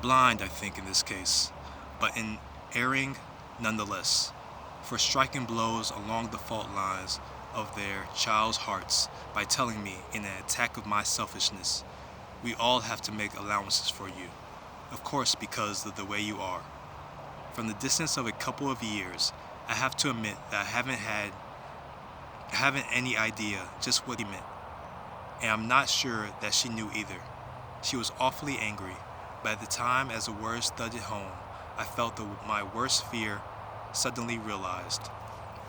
Blind, I think, in this case, but in erring nonetheless, for striking blows along the fault lines of their child's hearts by telling me, in an attack of my selfishness, we all have to make allowances for you, of course because of the way you are. From the distance of a couple of years, I have to admit that I haven't any idea just what he meant, and I'm not sure that she knew either. She was awfully angry. By the time as the words thudded home, I felt my worst fear suddenly realized.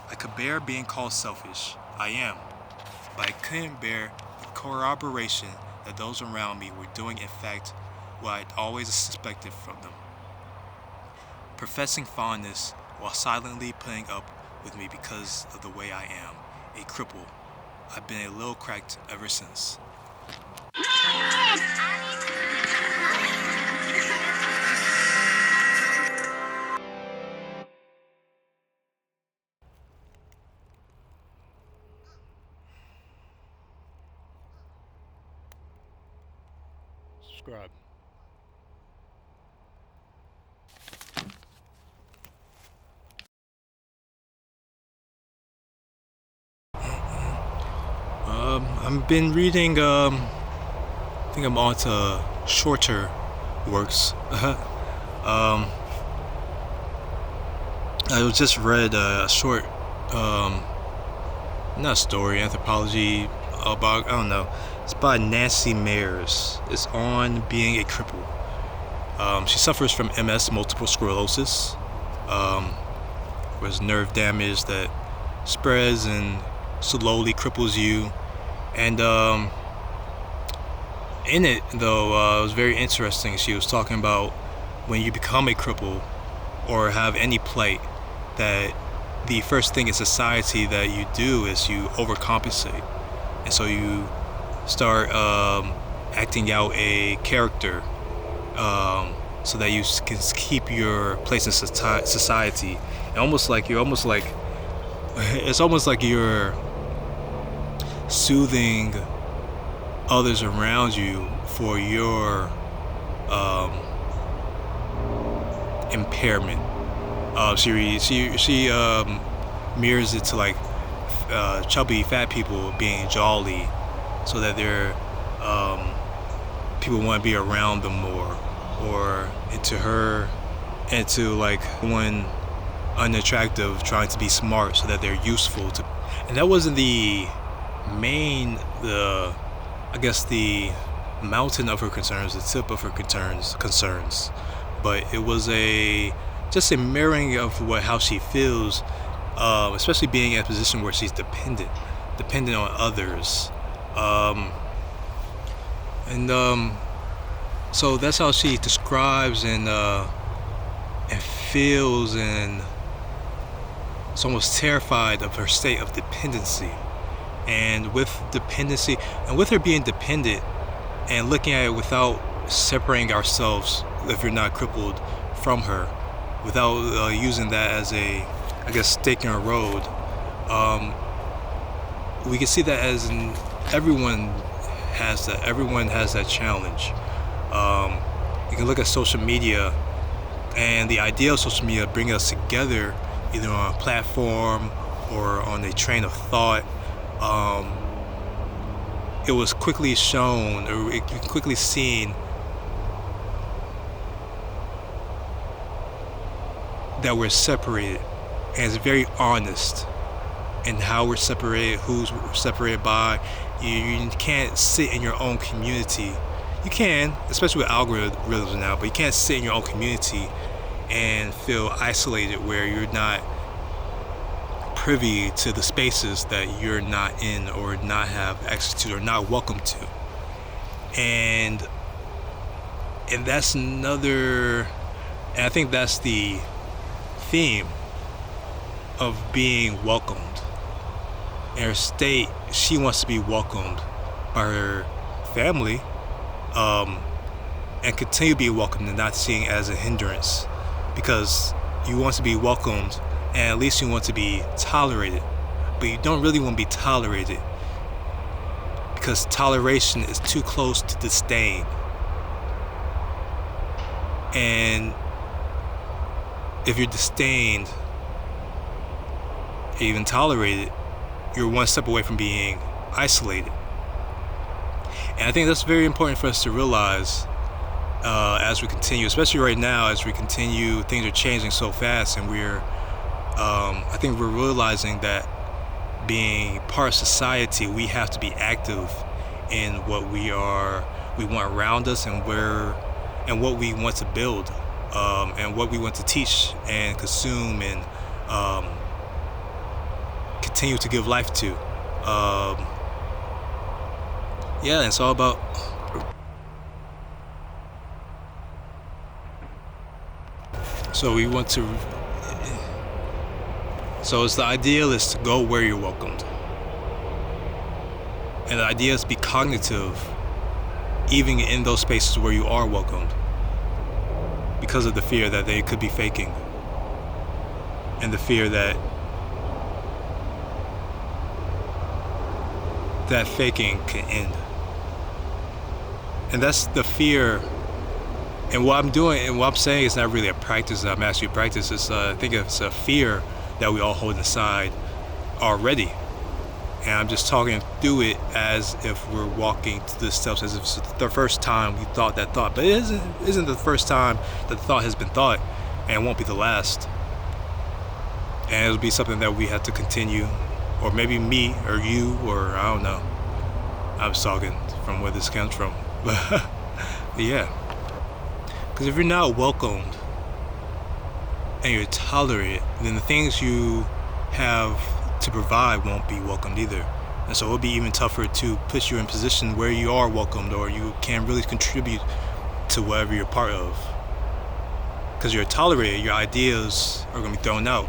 I could bear being called selfish. I am. But I couldn't bear the corroboration that those around me were doing in fact what I'd always suspected from them. Professing fondness while silently putting up with me because of the way I am. A cripple. I've been a little cracked ever since. Subscribe. I've been reading, I think I'm on to shorter works. I just read a short, not story, anthropology about, I don't know. It's by Nancy Mairs. It's on being a cripple. She suffers from MS, multiple sclerosis, with nerve damage that spreads and slowly cripples you. And in it, though, it was very interesting. She was talking about when you become a cripple or have any plight, that the first thing in society that you do is you overcompensate. And so you start acting out a character so that you can keep your place in society. And it's almost like you're soothing others around you for your impairment. She mirrors it to like chubby fat people being jolly, so that they're people want to be around them more, or into like one unattractive trying to be smart so that they're useful to. And that wasn't the I guess the mountain of her concerns, the tip of her concerns, but it was just a mirroring of how she feels, especially being in a position where she's dependent on others, so that's how she describes and feels, and is almost terrified of her state of dependency. And with dependency, and with her being dependent and looking at it without separating ourselves, if you're not crippled, from her, without using that as a, I guess, stake in a road, we can see that as everyone has that challenge. You can look at social media, and the idea of social media bringing us together, either on a platform or on a train of thought. It was quickly shown, or it quickly seen, that we're separated, and it's very honest in how we're separated, who's we're separated by. You can't sit in your own community. You can, especially with algorithms now, but you can't sit in your own community and feel isolated where you're not privy to the spaces that you're not in, or not have access to, or not welcome to. And that's another, and I think that's the theme of being welcomed. In her state, she wants to be welcomed by her family, and continue to be welcomed, and not seeing it as a hindrance, because you want to be welcomed, and at least you want to be tolerated, but you don't really want to be tolerated, because toleration is too close to disdain. And if you're disdained, even tolerated, you're one step away from being isolated. And I think that's very important for us to realize as we continue, especially right now, as we continue, things are changing so fast, and I think we're realizing that being part of society, we have to be active in what we want around us, and what we want to build, and what we want to teach and consume and continue to give life to. Yeah, it's all about. So we want to. So it's the ideal is to go where you're welcomed, and the idea is to be cognitive, even in those spaces where you are welcomed, because of the fear that they could be faking, and the fear that faking can end. And that's the fear. And what I'm doing and what I'm saying is not really a practice that I'm asking you to practice. I think it's a fear that we all hold inside already. And I'm just talking through it as if we're walking to the steps, as if it's the first time we thought that thought. But it isn't the first time that the thought has been thought, and it won't be the last. And it'll be something that we have to continue, or maybe me or you, or I don't know. I was talking from where this comes from. But yeah. Because if you're not welcomed and you're tolerated, then the things you have to provide won't be welcomed either. And so it'll be even tougher to put you in position where you are welcomed, or you can really contribute to whatever you're part of. Because you're tolerated, your ideas are going to be thrown out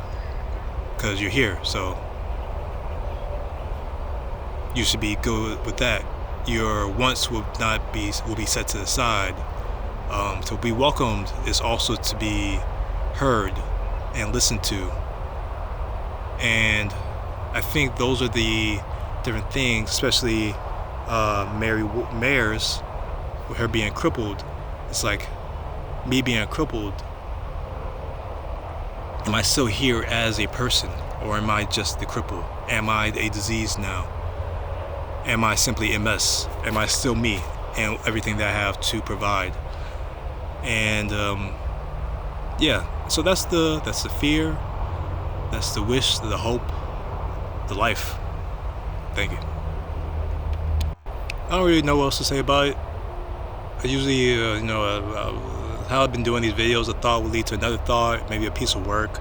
because you're here. So you should be good with that. Your wants will be set to the side. To be welcomed is also to be heard and listened to. And I think those are the different things, especially Mairs, with her being crippled. It's like, me being crippled, am I still here as a person, or am I just the cripple? Am I a disease now? Am I simply MS? Am I still me and everything that I have to provide? And yeah, so that's the fear, that's the wish, the hope, the life. Thank you. I don't really know what else to say about it. I usually, how I've been doing these videos, a thought will lead to another thought, maybe a piece of work.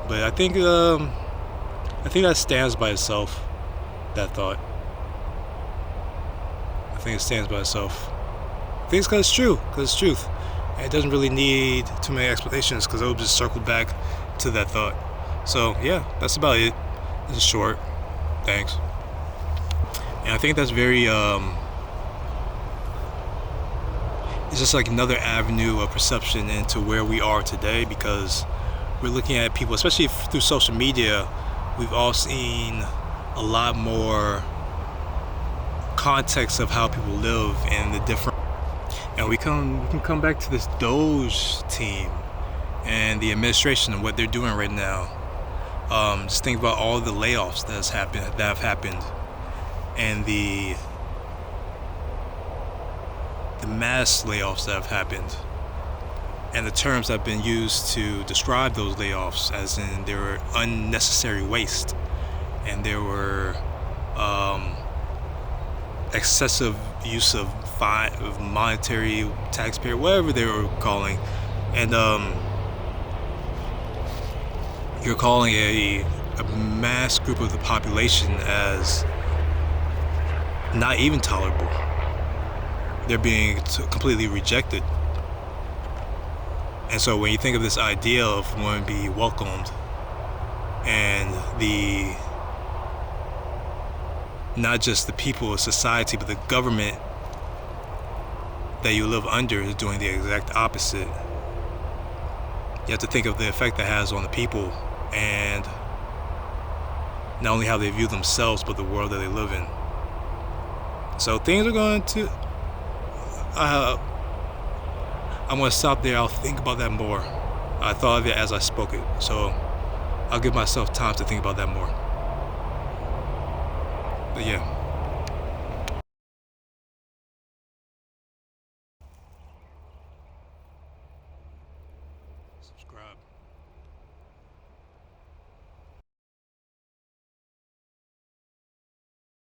But I think that stands by itself. That thought. I think it stands by itself. I think it's because it's true. Because it's truth. And it doesn't really need too many explanations, because it'll just circle back to that thought. So yeah, that's about it. It's short. Thanks. And I think that's very it's just like another avenue of perception into where we are today, because we're looking at people, especially through social media. We've all seen a lot more context of how people live and the different. And we can come back to this Doge team and the administration and what they're doing right now. Just think about all the layoffs that have happened, and the mass layoffs that have happened, and the terms that have been used to describe those layoffs, as in there were unnecessary waste, and there were excessive use of monetary taxpayer, whatever they were calling, and you're calling a mass group of the population as not even tolerable. They're being completely rejected. And so when you think of this idea of wanting to be welcomed, and not just the people of society, but the government that you live under is doing the exact opposite, you have to think of the effect that has on the people, and not only how they view themselves, but the world that they live in. So things are going to And when I stop there, I'll think about that more. I thought of it as I spoke it, so I'll give myself time to think about that more. But yeah. Subscribe.